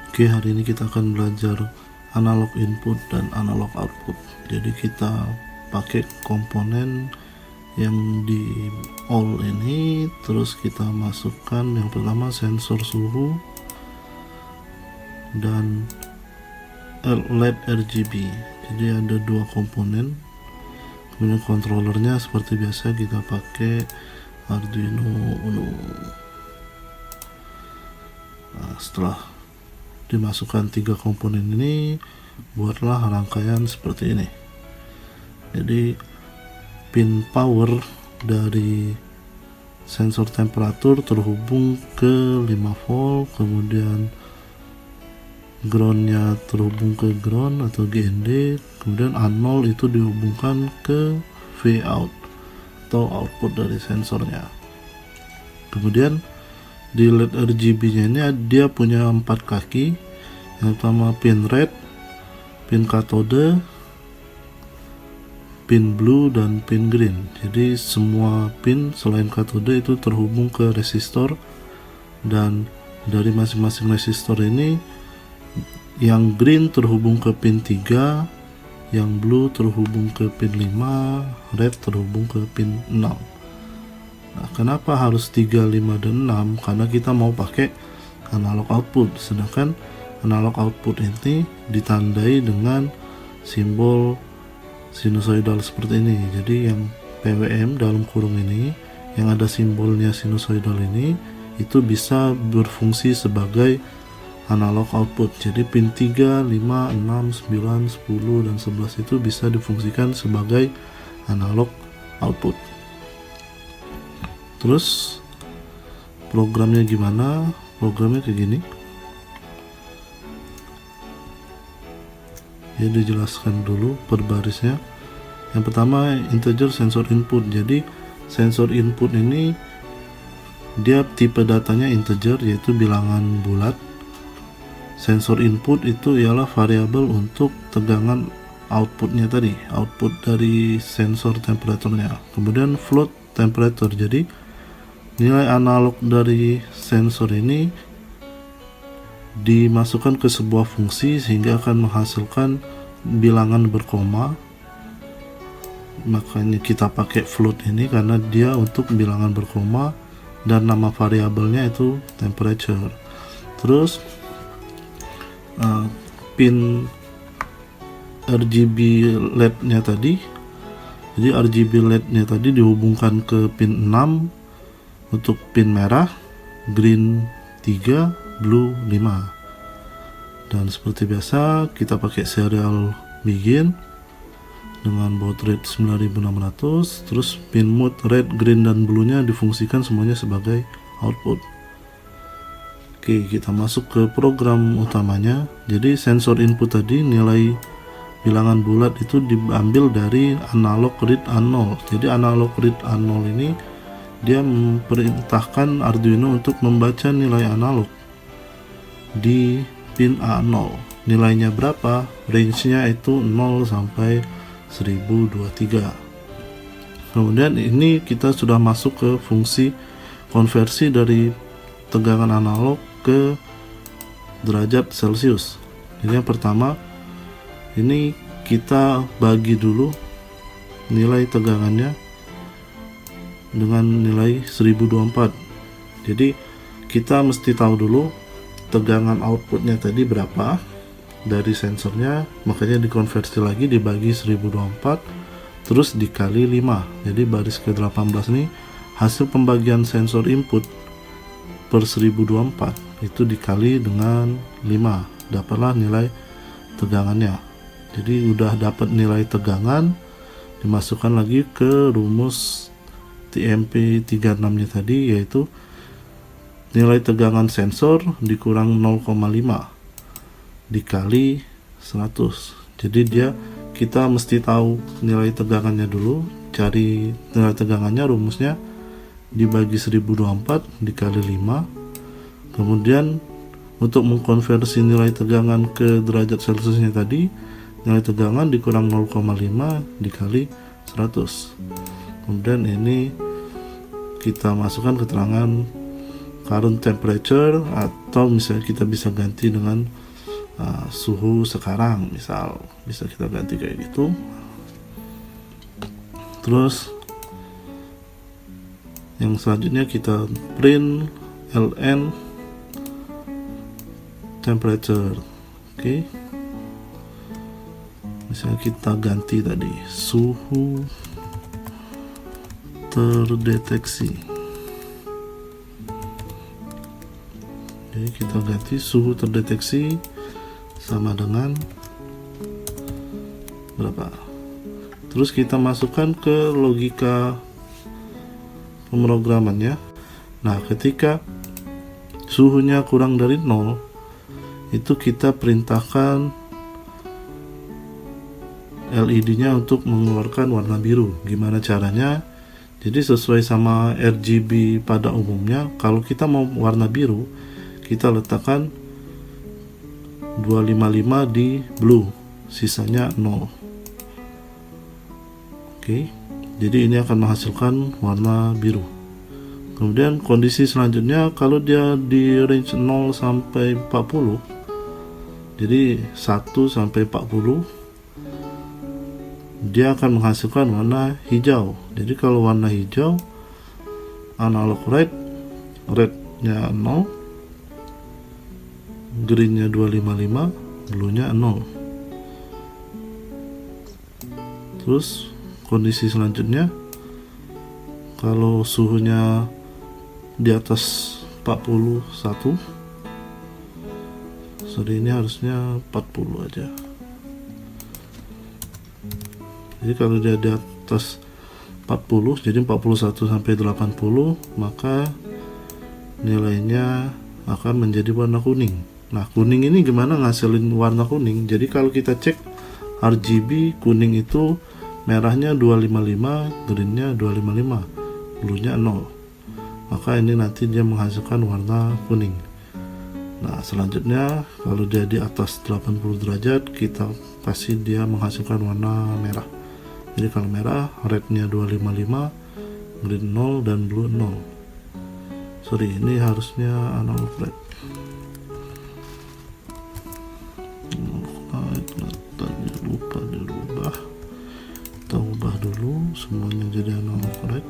Oke, hari ini kita akan belajar analog input dan analog output. Jadi kita pakai komponen yang di all ini, terus kita masukkan yang pertama sensor suhu dan LED RGB. Jadi ada dua komponen. Kemudian controllernya seperti biasa kita pakai Arduino Uno. Nah, setelah dimasukkan tiga komponen ini, buatlah rangkaian seperti ini. Jadi pin power dari sensor temperatur terhubung ke 5 volt, kemudian groundnya terhubung ke ground atau GND, kemudian A0 itu dihubungkan ke Vout atau output dari sensornya. Kemudian di LED RGB nya ini dia punya 4 kaki. Yang pertama pin red, pin katode, pin blue, dan pin green. Jadi semua pin selain katode itu terhubung ke resistor, dan dari masing-masing resistor ini yang green terhubung ke pin 3, yang blue terhubung ke pin 5, red terhubung ke pin 6. Nah, kenapa harus 3, 5, dan 6? Karena kita mau pakai analog output, sedangkan analog output ini ditandai dengan simbol sinusoidal seperti ini. Jadi yang PWM dalam kurung ini, yang ada simbolnya sinusoidal ini, itu bisa berfungsi sebagai analog output. Jadi pin 3, 5, 6, 9, 10, dan 11 itu bisa difungsikan sebagai analog output. Terus programnya gimana? Programnya kayak gini. Ya, dijelaskan dulu per barisnya. Yang pertama integer sensor input. Jadi sensor input ini dia tipe datanya integer, yaitu bilangan bulat. Sensor input itu ialah variabel untuk tegangan outputnya tadi, output dari sensor temperaturnya. Kemudian float temperature, jadi nilai analog dari sensor ini dimasukkan ke sebuah fungsi sehingga akan menghasilkan bilangan berkoma. Makanya kita pakai float ini karena dia untuk bilangan berkoma, dan nama variabelnya itu temperature. Terus pin RGB LED nya tadi, jadi RGB LED nya tadi dihubungkan ke pin 6 untuk pin merah, green 3, blue 5. Dan seperti biasa kita pakai serial begin dengan baud rate 9600. Terus pin mode red, green, dan blue nya difungsikan semuanya sebagai output. Oke, kita masuk ke program utamanya. Jadi sensor input tadi, nilai bilangan bulat itu diambil dari analog read A0. Jadi analog read A0 ini dia memerintahkan Arduino untuk membaca nilai analog di pin A0. Nilainya berapa? Range-nya itu 0 sampai 1023. Kemudian ini kita sudah masuk ke fungsi konversi dari tegangan analog ke derajat Celcius. Jadi yang pertama ini kita bagi dulu nilai tegangannya dengan nilai 1024. Jadi kita mesti tahu dulu tegangan outputnya tadi berapa dari sensornya, makanya dikonversi lagi dibagi 1024 terus dikali 5. Jadi baris ke-18 nih hasil pembagian sensor input per 1024 itu dikali dengan 5, dapatlah nilai tegangannya. Jadi udah dapat nilai tegangan, dimasukkan lagi ke rumus TMP36 nya tadi, yaitu nilai tegangan sensor dikurang 0,5 dikali 100. Jadi kita mesti tahu nilai tegangannya dulu. Cari nilai tegangannya, rumusnya dibagi 1024 dikali 5. Kemudian untuk mengkonversi nilai tegangan ke derajat Celciusnya tadi, nilai tegangan dikurang 0,5 dikali 100. Kemudian ini kita masukkan keterangan current temperature, atau misalnya kita bisa ganti dengan suhu sekarang, misal bisa kita ganti kayak gitu. Terus yang selanjutnya kita print ln temperature. Oke. Misalnya kita ganti tadi suhu terdeteksi. Jadi kita ganti suhu terdeteksi sama dengan berapa. Terus kita masukkan ke logika pemrogramannya. Nah, ketika suhunya kurang dari 0, itu kita perintahkan LED-nya untuk mengeluarkan warna biru. Gimana caranya? Jadi sesuai sama RGB pada umumnya, kalau kita mau warna biru, kita letakkan 255 di blue, sisanya 0. Oke, jadi ini akan menghasilkan warna biru. Kemudian kondisi selanjutnya, kalau dia di range 0 sampai 40, jadi 1 sampai 40, dia akan menghasilkan warna hijau. Jadi kalau warna hijau, analog red, rednya 0, greennya 255, blue-nya 0. Terus kondisi selanjutnya, kalau suhunya di atas 41, sorry, ini harusnya 40 aja. Jadi kalau dia di atas 40, jadi 41 sampai 80, maka nilainya akan menjadi warna kuning. Nah, kuning ini gimana ngasilin warna kuning? Jadi kalau kita cek RGB, kuning itu merahnya 255, greennya 255, bluenya 0. Maka ini nanti dia menghasilkan warna kuning. Nah, selanjutnya kalau dia di atas 80 derajat, kita kasih dia menghasilkan warna merah. Jadi kalau merah, rednya 255, green 0, dan blue 0. Sorry, ini harusnya analog red. Tadi lupa dirubah. Kita ubah dulu semuanya jadi analog red.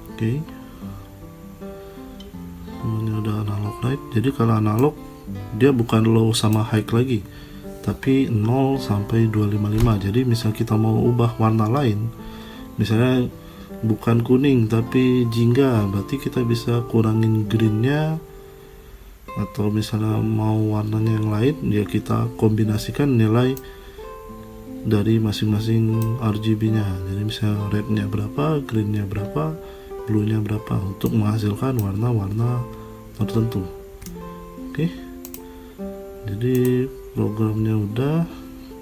Oke. Semuanya udah analog red. Jadi kalau analog, dia bukan low sama high lagi, tapi 0 sampai 255. Jadi misal kita mau ubah warna lain, misalnya bukan kuning tapi jingga, berarti kita bisa kurangin greennya, atau misalnya mau warnanya yang lain, ya kita kombinasikan nilai dari masing-masing RGB-nya. Jadi misalnya rednya berapa, greennya berapa, blue-nya berapa, untuk menghasilkan warna-warna tertentu. Oke. Jadi programnya udah,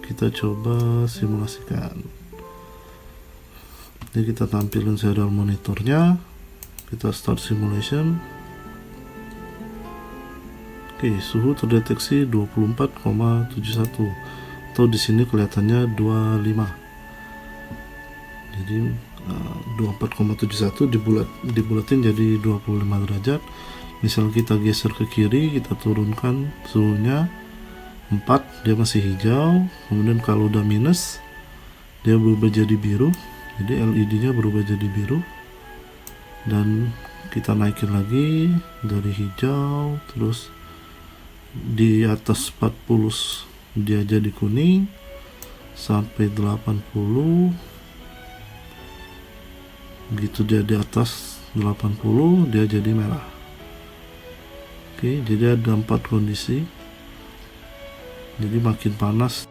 kita coba simulasikan. Jadi kita tampilin serial monitornya, kita start simulation. Oke, suhu terdeteksi 24,71, atau di sini kelihatannya 25. Jadi 24,71 dibulatin jadi 25 derajat. Misal kita geser ke kiri, kita turunkan suhunya 4, dia masih hijau. Kemudian kalau udah minus, dia berubah jadi biru. Jadi LED-nya berubah jadi biru. Dan kita naikin lagi dari hijau, terus di atas 40 dia jadi kuning, sampai 80. Begitu dia di atas 80, dia jadi merah. Oke, jadi ada 4 kondisi. Jadi makin panas